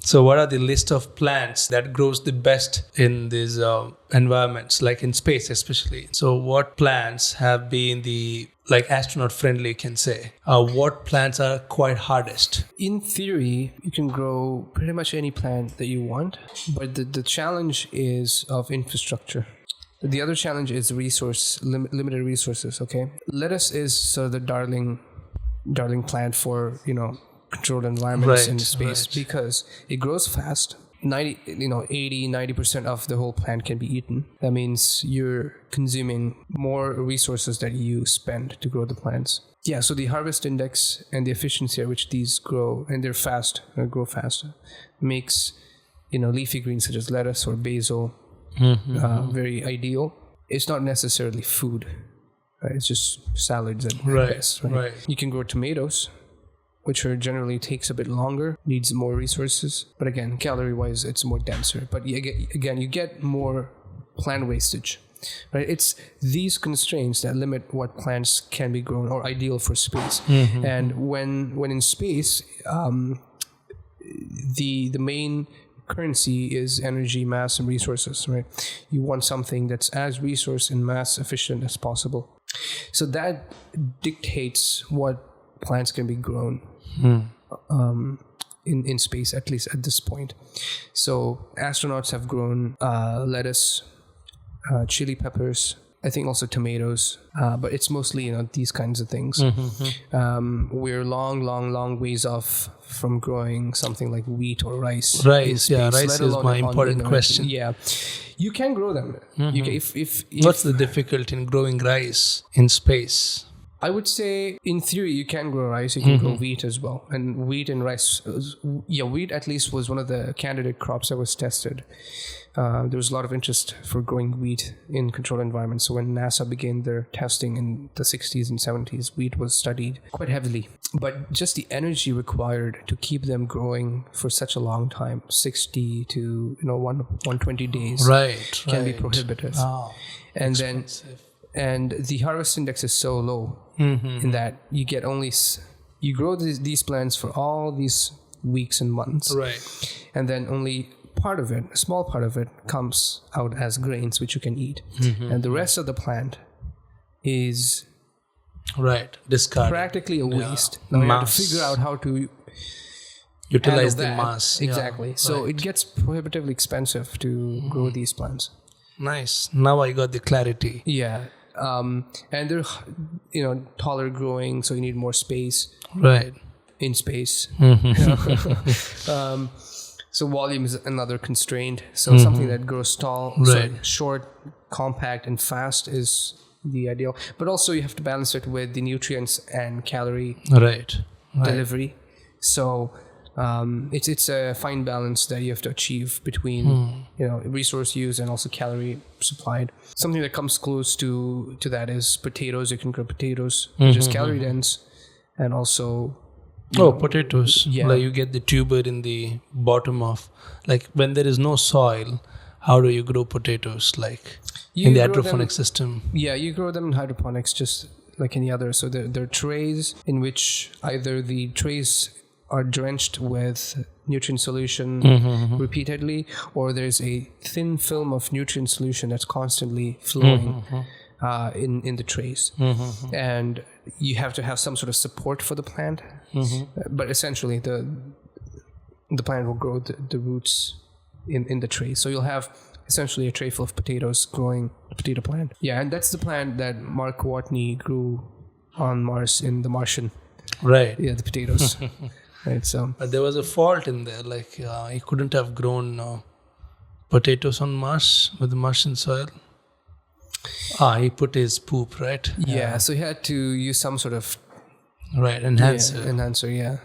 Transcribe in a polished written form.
So what are the list of plants that grows the best in these environments, like in space especially? So what plants have been the like astronaut friendly, you can say? What plants are quite hardest? In theory, you can grow pretty much any plant that you want, but the challenge is of infrastructure. The other challenge is limited resources. Okay, lettuce is sort of the darling plant for controlled environments in space because it grows fast. 90% of the whole plant can be eaten. That means you're consuming more resources that you spend to grow the plants. Yeah, so the harvest index and the efficiency at which these grow, and they're fast, grow fast, makes leafy greens such as lettuce or basil very ideal. It's not necessarily food, right? It's just salads at best, right? You can grow tomatoes, which generally takes a bit longer, needs more resources. But again, calorie-wise, it's more denser. But again, you get more plant wastage, right? It's these constraints that limit what plants can be grown or ideal for space. And when in space, the main currency is energy, mass, and resources, right? You want something that's as resource and mass efficient as possible. So that dictates what plants can be grown in space, at least at this point. So astronauts have grown lettuce, chili peppers, I think also tomatoes, but it's mostly these kinds of things. We're long ways off from growing something like wheat or rice. Rice is my important question. Yeah, you can grow them. You can, if what's the difficulty in growing rice in space? I would say, in theory, you can grow rice. You can grow wheat as well. And wheat and rice, wheat at least was one of the candidate crops that was tested. There was a lot of interest for growing wheat in controlled environments. So when NASA began their testing in the 60s and 70s, wheat was studied quite heavily. But just the energy required to keep them growing for such a long time, 60 to 120 days, can be prohibitive. Oh, and expensive. And the harvest index is so low in that you get you grow these plants for all these weeks and months, and then only a small part of it comes out as grains which you can eat, and the rest of the plant is discarded, practically a waste. Now you have to figure out how to utilize the mass. Exactly. So it gets prohibitively expensive to grow these plants. Nice. Now I got the clarity. Yeah. And they're taller growing, so you need more space in space. So volume is another constraint. So something that grows tall, so short, compact, and fast is the ideal. But also you have to balance it with the nutrients and calorie delivery. So it's a fine balance that you have to achieve between resource use and also calorie supplied. Something that comes close to that is potatoes. You can grow potatoes, which is calorie dense, and also potatoes. Like you get the tuber in the bottom of, like when there is no soil, how do you grow potatoes? Like in the hydroponic system? Yeah, you grow them in hydroponics just like any other. So there are trays in which either the trays are drenched with nutrient solution repeatedly, or there's a thin film of nutrient solution that's constantly flowing in the trays. And you have to have some sort of support for the plant. But essentially, the plant will grow the roots in the tray. So you'll have essentially a tray full of potatoes growing a potato plant. Yeah, and that's the plant that Mark Watney grew on Mars in The Martian. Right. Yeah, the potatoes. Right, so. But there was a fault in there. Like he couldn't have grown potatoes on Mars with the Martian soil. He put his poop, right? Yeah, so he had to use some sort of enhancer. Enhancer, yeah.